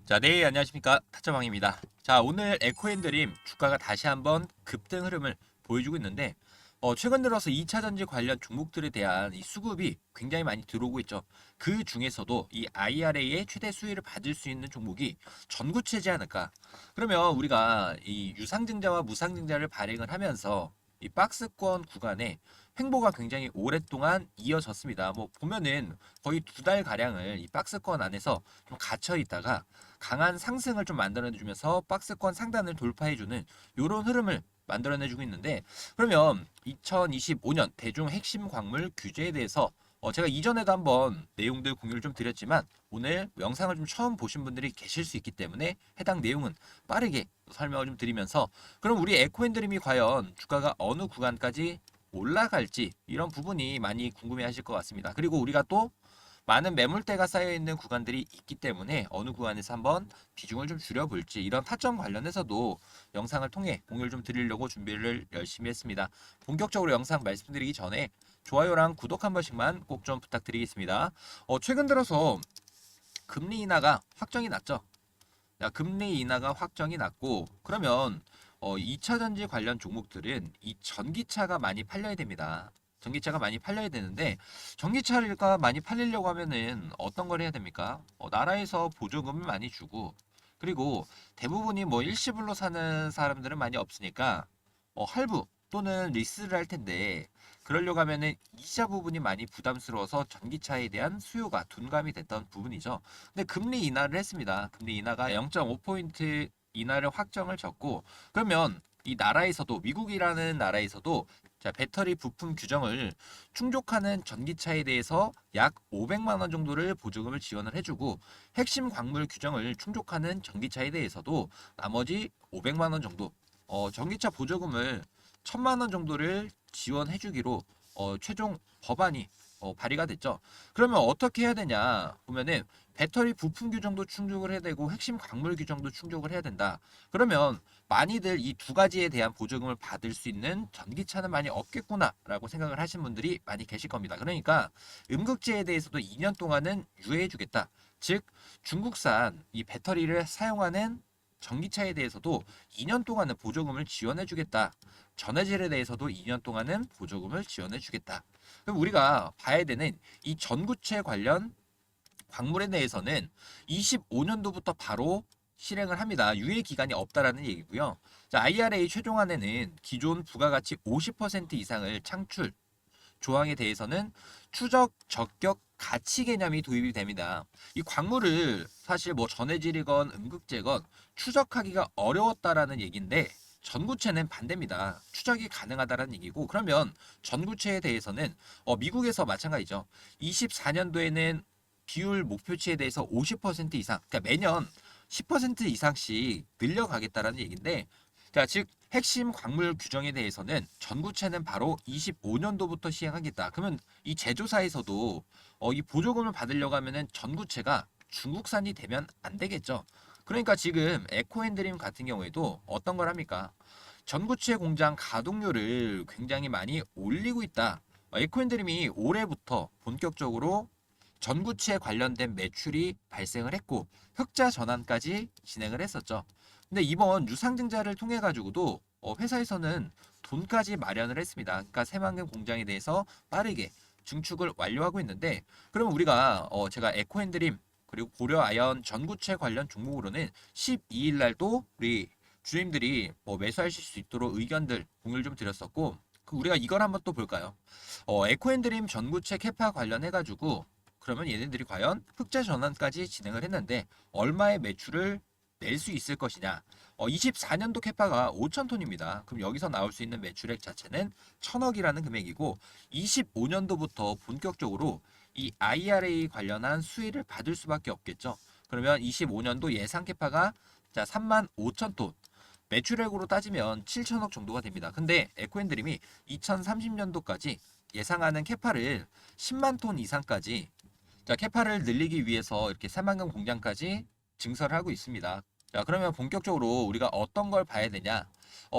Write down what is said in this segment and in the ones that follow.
자, 네, 안녕하십니까. 타짜방입니다. 자, 오늘 에코앤드림 주가가 다시 한번 급등 흐름을 보여주고 있는데, 최근 들어서 2차 전지 관련 종목들에 대한 이 수급이 굉장히 많이 들어오고 있죠. 그 중에서도 이 IRA의 최대 수혜를 받을 수 있는 종목이 전구체지 않을까. 그러면 우리가 이 유상증자와 무상증자를 발행을 하면서 이 박스권 구간에 횡보가 굉장히 오랫동안 이어졌습니다. 뭐 보면은 거의 2달 가량을 이 박스권 안에서 좀 갇혀 있다가 강한 상승을 좀 만들어내주면서 박스권 상단을 돌파해주는 이런 흐름을 만들어내주고 있는데, 그러면 2025년 대중 핵심 광물 규제에 대해서 제가 이전에도 한번 내용들 공유를 좀 드렸지만 오늘 영상을 좀 처음 보신 분들이 계실 수 있기 때문에 해당 내용은 빠르게 설명을 좀 드리면서, 그럼 우리 에코핸드림이 과연 주가가 어느 구간까지 올라갈지 이런 부분이 많이 궁금해 하실 것 같습니다. 그리고 우리가 또 많은 매물대가 쌓여 있는 구간들이 있기 때문에 어느 구간에서 한번 비중을 좀 줄여볼지 이런 타점 관련해서도 영상을 통해 공유를 좀 드리려고 준비를 열심히 했습니다. 본격적으로 영상 말씀드리기 전에 좋아요랑 구독 한 번씩만 꼭 좀 부탁드리겠습니다. 최근 들어서 금리 인하가 확정이 났죠. 자, 금리 인하가 확정이 났고, 그러면 2차 전지 관련 종목들은 이 전기차가 많이 팔려야 됩니다. 전기차가 많이 팔려야 되는데, 전기차가 많이 팔리려고 하면은 어떤 걸 해야 됩니까? 나라에서 보조금을 많이 주고, 그리고 대부분이 뭐 일시불로 사는 사람들은 많이 없으니까 할부 또는 리스를 할 텐데, 그러려고 하면은 이자 부분이 많이 부담스러워서 전기차에 대한 수요가 둔감이 됐던 부분이죠. 근데 금리 인하를 했습니다. 금리 인하가 0.5포인트 인하를 확정을 졌고, 그러면 이 나라에서도, 미국이라는 나라에서도 자, 배터리 부품 규정을 충족하는 전기차에 대해서 약 500만 원 정도를 보조금을 지원을 해주고, 핵심 광물 규정을 충족하는 전기차에 대해서도 나머지 500만 원 정도, 전기차 보조금을 1000만 원 정도를 지원해 주기로 최종 법안이 발의가 됐죠. 그러면 어떻게 해야 되냐 보면은 배터리 부품 규정도 충족을 해야 되고 핵심 광물 규정도 충족을 해야 된다. 그러면 많이들 이 두 가지에 대한 보조금을 받을 수 있는 전기차는 많이 없겠구나라고 생각을 하신 분들이 많이 계실 겁니다. 그러니까 음극재에 대해서도 2년 동안은 유예해 주겠다. 즉 중국산 이 배터리를 사용하는 전기차에 대해서도 2년 동안은 보조금을 지원해 주겠다. 전해질에 대해서도 2년 동안은 보조금을 지원해 주겠다. 그럼 우리가 봐야 되는 이 전구체 관련 광물에 대해서는 25년도부터 바로 실행을 합니다. 유예 기간이 없다라는 얘기고요. 자, IRA 최종안에는 기존 부가가치 50% 이상을 창출 조항에 대해서는 추적 적격 가치 개념이 도입이 됩니다. 이 광물을 사실 뭐 전해질이건 음극재건 추적하기가 어려웠다라는 얘기인데, 전구체는 반대입니다. 추적이 가능하다라는 얘기고, 그러면 전구체에 대해서는 미국에서 마찬가지죠. 24년도에는 비율 목표치에 대해서 50% 이상, 그러니까 매년 10% 이상씩 늘려가겠다라는 얘기인데, 자, 즉 핵심 광물 규정에 대해서는 전구체는 바로 25년도부터 시행하겠다. 그러면 이 제조사에서도 이 보조금을 받으려고 하면은 전구체가 중국산이 되면 안 되겠죠. 그러니까 지금 에코핸드림 같은 경우에도 어떤 걸 합니까? 전구체 공장 가동률을 굉장히 많이 올리고 있다. 에코핸드림이 올해부터 본격적으로 전구체 관련된 매출이 발생을 했고 흑자 전환까지 진행을 했었죠. 근데 이번 유상증자를 통해 가지고도 회사에서는 돈까지 마련을 했습니다. 그러니까 새만금 공장에 대해서 빠르게 증축을 완료하고 있는데, 그러면 우리가 제가 에코핸드림 그리고 고려아연 전구체 관련 종목으로는 12일 날도 우리 주임들이 매수하실 수 있도록 의견들 공유를 좀 드렸었고, 우리가 이걸 한번 또 볼까요? 에코핸드림 전구체 캐파 관련해 가지고 그러면 얘네들이 과연 흑자 전환까지 진행을 했는데 얼마의 매출을 낼 수 있을 것이냐. 24년도 캐파가 5,000톤입니다. 그럼 여기서 나올 수 있는 매출액 자체는 1,000억이라는 금액이고, 25년도부터 본격적으로 이 IRA 관련한 수혜를 받을 수밖에 없겠죠. 그러면 25년도 예상 캐파가 자 3만 5천 톤. 매출액으로 따지면 7천억 정도가 됩니다. 근데 에코핸드림이 2030년도까지 예상하는 캐파를 10만 톤 이상까지, 자, 캐파를 늘리기 위해서 이렇게 새만금 공장까지 증설을 하고 있습니다. 자, 그러면 본격적으로 우리가 어떤 걸 봐야 되냐?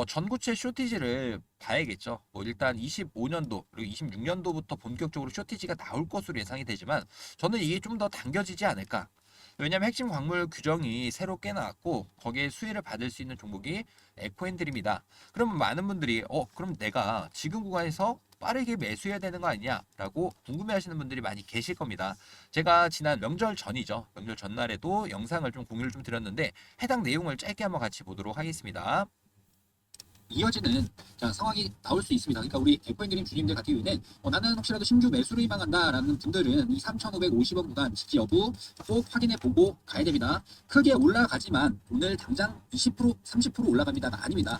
전구체 쇼티지를 봐야겠죠. 뭐 일단 25년도 그리고 26년도부터 본격적으로 쇼티지가 나올 것으로 예상이 되지만 저는 이게 좀 더 당겨지지 않을까. 왜냐하면 핵심 광물 규정이 새로 깨나왔고 거기에 수혜를 받을 수 있는 종목이 에코엔드림이다. 그러면 많은 분들이 그럼 내가 지금 구간에서 빠르게 매수해야 되는 거 아니냐라고 궁금해하시는 분들이 많이 계실 겁니다. 제가 지난 명절 전이죠. 명절 전날에도 영상을 좀 공유를 좀 드렸는데 해당 내용을 짧게 한번 같이 보도록 하겠습니다. 이어지는 상황이 나올 수 있습니다. 그러니까 우리 에코인드림 주님들 같은 경우에는 나는 혹시라도 신규 매수를 희망한다라는 분들은 이 3,550원 구간 지지 여부 꼭 확인해 보고 가야 됩니다. 크게 올라가지만 오늘 당장 20% 30% 올라갑니다가 아닙니다.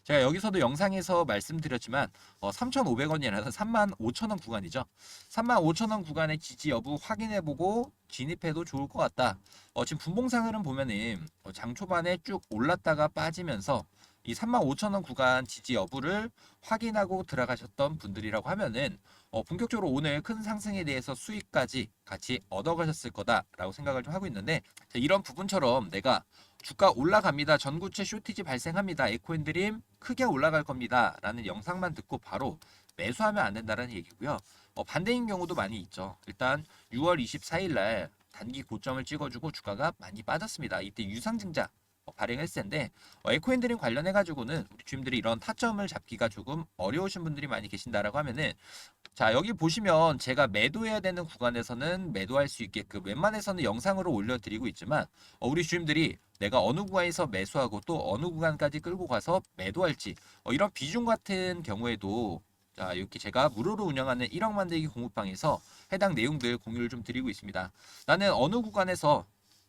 제가 여기서도 영상에서 말씀드렸지만 3,500원이 아니라 35,000원 구간이죠. 35,000원 구간의 지지 여부 확인해보고 진입해도 좋을 것 같다. 지금 분봉상 흐름 보면은 장 초반에 쭉 올랐다가 빠지면서 이 35,000원 구간 지지 여부를 확인하고 들어가셨던 분들이라고 하면은 본격적으로 오늘 큰 상승에 대해서 수익까지 같이 얻어가셨을 거다라고 생각을 좀 하고 있는데, 이런 부분처럼 내가 주가 올라갑니다, 전구체 쇼티지 발생합니다, 에코엔드림 크게 올라갈 겁니다 라는 영상만 듣고 바로 매수하면 안 된다는 얘기고요. 반대인 경우도 많이 있죠. 일단 6월 24일 날 단기 고점을 찍어주고 주가가 많이 빠졌습니다. 이때 유상증자 발행했을 텐데 에코엔드림 관련해 가지고는 우리 주임들이 이런 타점을 잡기가 조금 어려우신 분들이 많이 계신다라고 하면은, 자 여기 보시면 제가 매도해야 되는 구간에서는 매도할 수 있게끔 웬만해서는 영상으로 올려드리고 있지만 우리 주임들이 내가 어느 구간에서 매수하고 또 어느 구간까지 끌고 가서 매도할지 이런 비중 같은 경우에도 자 이렇게 제가 무료로 운영하는 1억 만들기 공부방에서 해당 내용들 공유를 좀 드리고 있습니다. 나는 어느 구간에서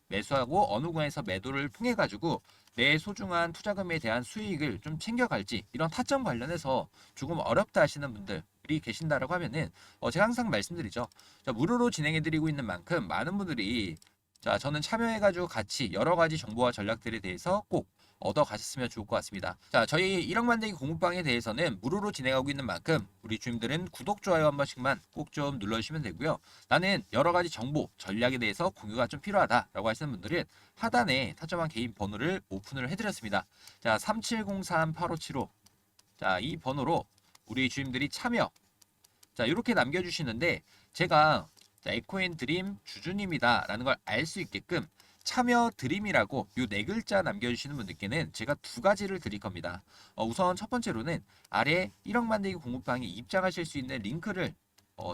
매수하고 어느 구간에서 매도를 통해 가지고 내 소중한 투자금에 대한 수익을 좀 챙겨갈지, 이런 타점 관련해서 조금 어렵다 하시는 분들이 계신다라고 하면은 제가 항상 말씀드리죠. 자, 무료로 진행해드리고 있는 만큼 많은 분들이 자 저는 참여해가지고 같이 여러 가지 정보와 전략들에 대해서 꼭 얻어 가셨으면 좋을 것 같습니다. 자, 저희 1억 만들기 공부방에 대해서는 무료로 진행하고 있는 만큼 우리 주임들은 구독, 좋아요 한 번씩만 꼭 좀 눌러주시면 되고요. 나는 여러 가지 정보, 전략에 대해서 공유가 좀 필요하다라고 하시는 분들은 하단에 타점한 개인 번호를 오픈을 해드렸습니다. 자, 3703-8575. 자, 이 번호로 우리 주임들이 참여. 자, 이렇게 남겨주시는데 제가 자, 에코앤드림 주주님이다라는 걸 알 수 있게끔 참여 드림이라고 요 네 글자 남겨주시는 분들께는 제가 두 가지를 드릴 겁니다. 우선 첫 번째로는 아래 1억 만들기 공부방에 입장하실 수 있는 링크를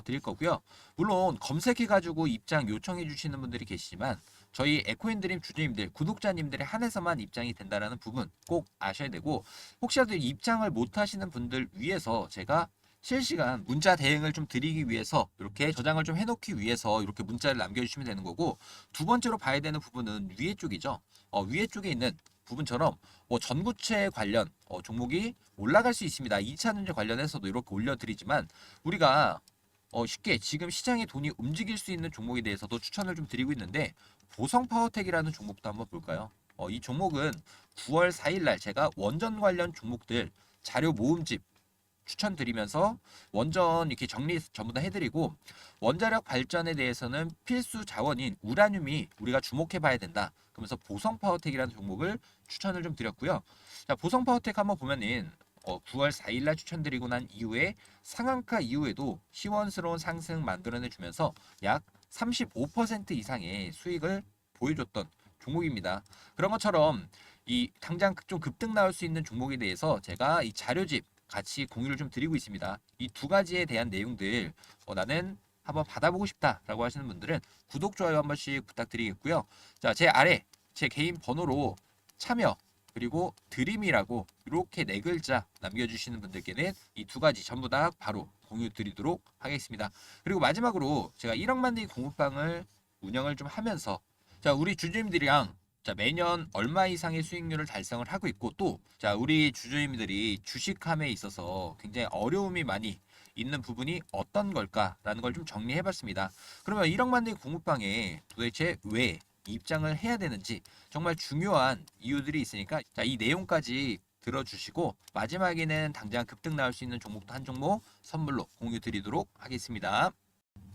드릴 거고요. 물론 검색해가지고 입장 요청해 주시는 분들이 계시지만 저희 에코앤드림 주주님들, 구독자님들에 한해서만 입장이 된다라는 부분 꼭 아셔야 되고, 혹시라도 입장을 못 하시는 분들 위해서 제가 실시간 문자 대응을 좀 드리기 위해서 이렇게 저장을 좀 해놓기 위해서 이렇게 문자를 남겨주시면 되는 거고, 두 번째로 봐야 되는 부분은 위에 쪽이죠. 위에 쪽에 있는 부분처럼 전구체 관련 종목이 올라갈 수 있습니다. 2차 전지 관련해서도 이렇게 올려드리지만 우리가 쉽게 지금 시장에 돈이 움직일 수 있는 종목에 대해서도 추천을 좀 드리고 있는데, 보성파워텍이라는 종목도 한번 볼까요? 이 종목은 9월 4일 날 제가 원전 관련 종목들 자료 모음집 추천드리면서 원전 이렇게 정리 전부 다 해드리고, 원자력 발전에 대해서는 필수 자원인 우라늄이 우리가 주목해 봐야 된다 그러면서 보성파워텍이라는 종목을 추천을 좀 드렸고요. 자, 보성파워텍 한번 보면은 9월 4일 날 추천드리고 난 이후에 상한가 이후에도 시원스러운 상승 만들어내 주면서 약 35% 이상의 수익을 보여줬던 종목입니다. 그런 것처럼 이 당장 좀 급등 나올 수 있는 종목에 대해서 제가 이 자료집 같이 공유를 좀 드리고 있습니다. 이 두 가지에 대한 내용들 나는 한번 받아보고 싶다라고 하시는 분들은 구독, 좋아요 한 번씩 부탁드리겠고요. 자, 제 아래 제 개인 번호로 참여 그리고 드림이라고 이렇게 네 글자 남겨주시는 분들께는 이 두 가지 전부 다 바로 공유 드리도록 하겠습니다. 그리고 마지막으로 제가 1억 만들기 공부방을 운영을 좀 하면서 자 우리 주주님들이랑 자 매년 얼마 이상의 수익률을 달성을 하고 있고, 또 자 우리 주주님들이 주식함에 있어서 굉장히 어려움이 많이 있는 부분이 어떤 걸까라는 걸 좀 정리해봤습니다. 그러면 1억 만들기 공부방에 도대체 왜 입장을 해야 되는지 정말 중요한 이유들이 있으니까 자 이 내용까지 들어주시고 마지막에는 당장 급등 나올 수 있는 종목도 한 종목 선물로 공유 드리도록 하겠습니다.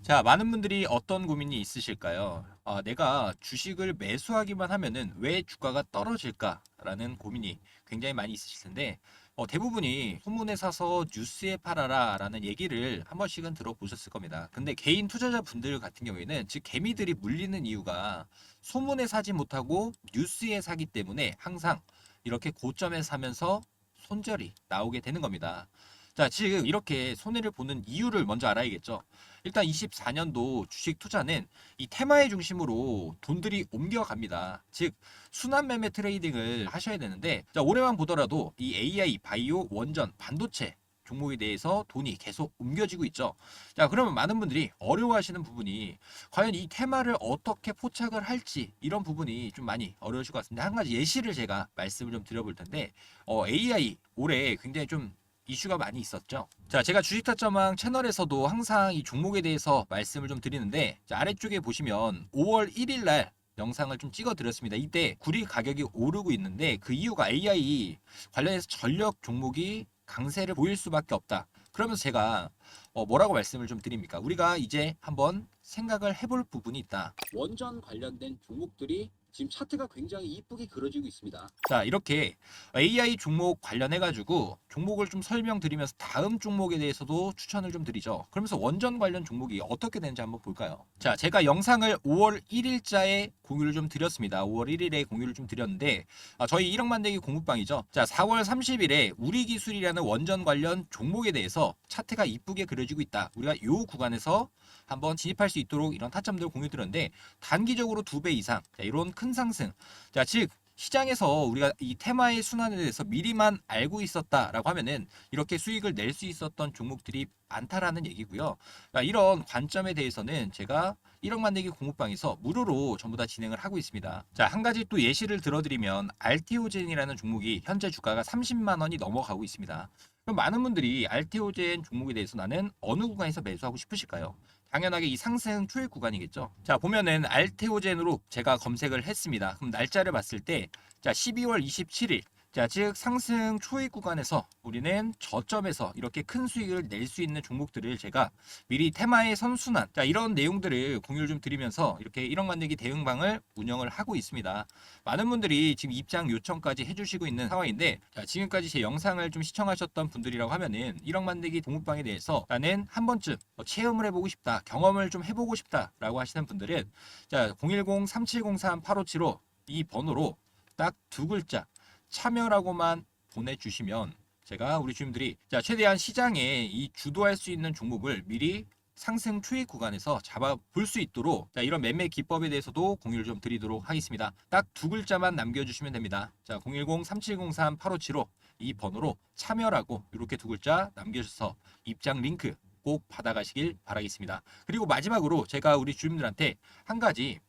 자, 많은 분들이 어떤 고민이 있으실까요? 내가 주식을 매수하기만 하면은 왜 주가가 떨어질까라는 고민이 굉장히 많이 있으실 텐데, 대부분이 소문에 사서 뉴스에 팔아라라는 얘기를 한 번씩은 들어보셨을 겁니다. 근데 개인 투자자분들 같은 경우에는 즉 개미들이 물리는 이유가 소문에 사지 못하고 뉴스에 사기 때문에 항상 이렇게 고점에 사면서 손절이 나오게 되는 겁니다. 자, 지금 이렇게 손해를 보는 이유를 먼저 알아야겠죠. 일단 24년도 주식 투자는 이 테마의 중심으로 돈들이 옮겨갑니다. 즉 순환 매매 트레이딩을 하셔야 되는데, 자, 올해만 보더라도 이 AI, 바이오, 원전, 반도체 종목에 대해서 돈이 계속 옮겨지고 있죠. 자, 그러면 많은 분들이 어려워하시는 부분이 과연 이 테마를 어떻게 포착을 할지, 이런 부분이 좀 많이 어려우실 것 같습니다. 한 가지 예시를 제가 말씀을 좀 드려볼 텐데, AI 올해 굉장히 좀 이슈가 많이 있었죠. 자, 제가 주식타점왕 채널에서도 항상 이 종목에 대해서 말씀을 좀 드리는데, 자, 아래쪽에 보시면 5월 1일 날 영상을 좀 찍어 드렸습니다. 이때 구리 가격이 오르고 있는데 그 이유가 AI 관련해서 전력 종목이 강세를 보일 수밖에 없다. 그러면서 제가 뭐라고 말씀을 좀 드립니까? 우리가 이제 한번 생각을 해볼 부분이 있다. 원전 관련된 종목들이 지금 차트가 굉장히 이쁘게 그려지고 있습니다. 자, 이렇게 AI 종목 관련해가지고 종목을 좀 설명드리면서 다음 종목에 대해서도 추천을 좀 드리죠. 그러면서 원전 관련 종목이 어떻게 되는지 한번 볼까요? 자, 제가 영상을 5월 1일자에 공유를 좀 드렸습니다. 5월 1일에 공유를 좀 드렸는데, 저희 1억 만들기 공부방이죠. 자, 4월 30일에 우리기술이라는 원전 관련 종목에 대해서 차트가 이쁘게 그려지고 있다. 우리가 이 구간에서 한번 진입할 수 있도록 이런 타점들을 공유 드렸는데, 단기적으로 2배 이상, 자, 이런 큰 상승. 자, 즉 시장에서 우리가 이 테마의 순환에 대해서 미리만 알고 있었다라고 하면은 이렇게 수익을 낼 수 있었던 종목들이 많다라는 얘기고요. 자, 이런 관점에 대해서는 제가 1억 만들기 공부방에서 무료로 전부 다 진행을 하고 있습니다. 자, 한 가지 또 예시를 들어드리면 알테오젠이라는 종목이 현재 주가가 30만 원이 넘어가고 있습니다. 그럼 많은 분들이 알테오젠 종목에 대해서 나는 어느 구간에서 매수하고 싶으실까요? 당연하게 이 상승 초입 구간이겠죠. 자, 보면은 알테오젠으로 제가 검색을 했습니다. 그럼 날짜를 봤을 때, 자, 12월 27일. 자, 즉 상승 초입 구간에서 우리는 저점에서 이렇게 큰 수익을 낼 수 있는 종목들을 제가 미리 테마의 선순환, 자, 이런 내용들을 공유를 좀 드리면서 이렇게 1억 만들기 대응방을 운영을 하고 있습니다. 많은 분들이 지금 입장 요청까지 해주시고 있는 상황인데, 자, 지금까지 제 영상을 좀 시청하셨던 분들이라고 하면은 1억 만들기 동국방에 대해서 나는 한 번쯤 체험을 해보고 싶다, 경험을 좀 해보고 싶다라고 하시는 분들은, 자, 010-3703-8575 이 번호로 딱 두 글자 참여라고만 보내주시면 제가 우리 주님들이, 자, 최대한 시장에 이 주도할 수 있는 종목을 미리 상승 초입 구간에서 잡아볼 수 있도록, 자, 이런 매매 기법에 대해서도 공유를 좀 드리도록 하겠습니다. 딱 두 글자만 남겨주시면 됩니다. 자, 010-3703-8575 이 번호로 참여라고 이렇게 두 글자 남겨주셔서 입장 링크 꼭 받아가시길 바라겠습니다. 그리고 마지막으로 제가 우리 주님들한테 한 가지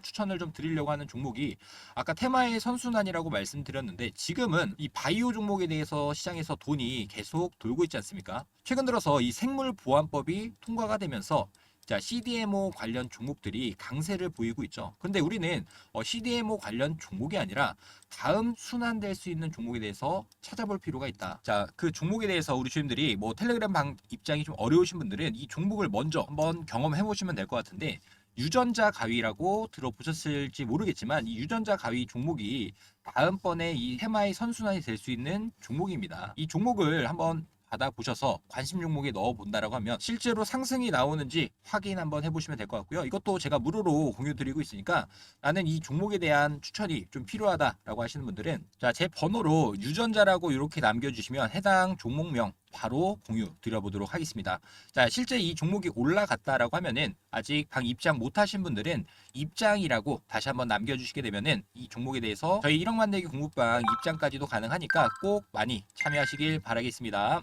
추천을 좀 드리려고 하는 종목이, 아까 테마의 선순환이라고 말씀드렸는데 지금은 이 바이오 종목에 대해서 시장에서 돈이 계속 돌고 있지 않습니까? 최근 들어서 이 생물보안법이 통과가 되면서, 자, CDMO 관련 종목들이 강세를 보이고 있죠. 근데 우리는 CDMO 관련 종목이 아니라 다음 순환될 수 있는 종목에 대해서 찾아볼 필요가 있다. 자, 그 종목에 대해서 우리 주님들이 뭐 텔레그램 방 입장이 좀 어려우신 분들은 이 종목을 먼저 한번 경험해 보시면 될 것 같은데, 유전자 가위라고 들어보셨을지 모르겠지만 이 유전자 가위 종목이 다음번에 이 테마의 선순환이 될 수 있는 종목입니다. 이 종목을 한번 받아보셔서 관심 종목에 넣어본다라고 하면 실제로 상승이 나오는지 확인 한번 해보시면 될 것 같고요. 이것도 제가 무료로 공유 드리고 있으니까 나는 이 종목에 대한 추천이 좀 필요하다라고 하시는 분들은, 자, 제 번호로 유전자라고 이렇게 남겨주시면 해당 종목명 바로 공유 드려보도록 하겠습니다. 자, 실제 이 종목이 올라갔다라고 하면은 아직 방 입장 못 하신 분들은 입장이라고 다시 한번 남겨주시게 되면은 이 종목에 대해서 저희 1억 만들기 공부방 입장까지도 가능하니까 꼭 많이 참여하시길 바라겠습니다.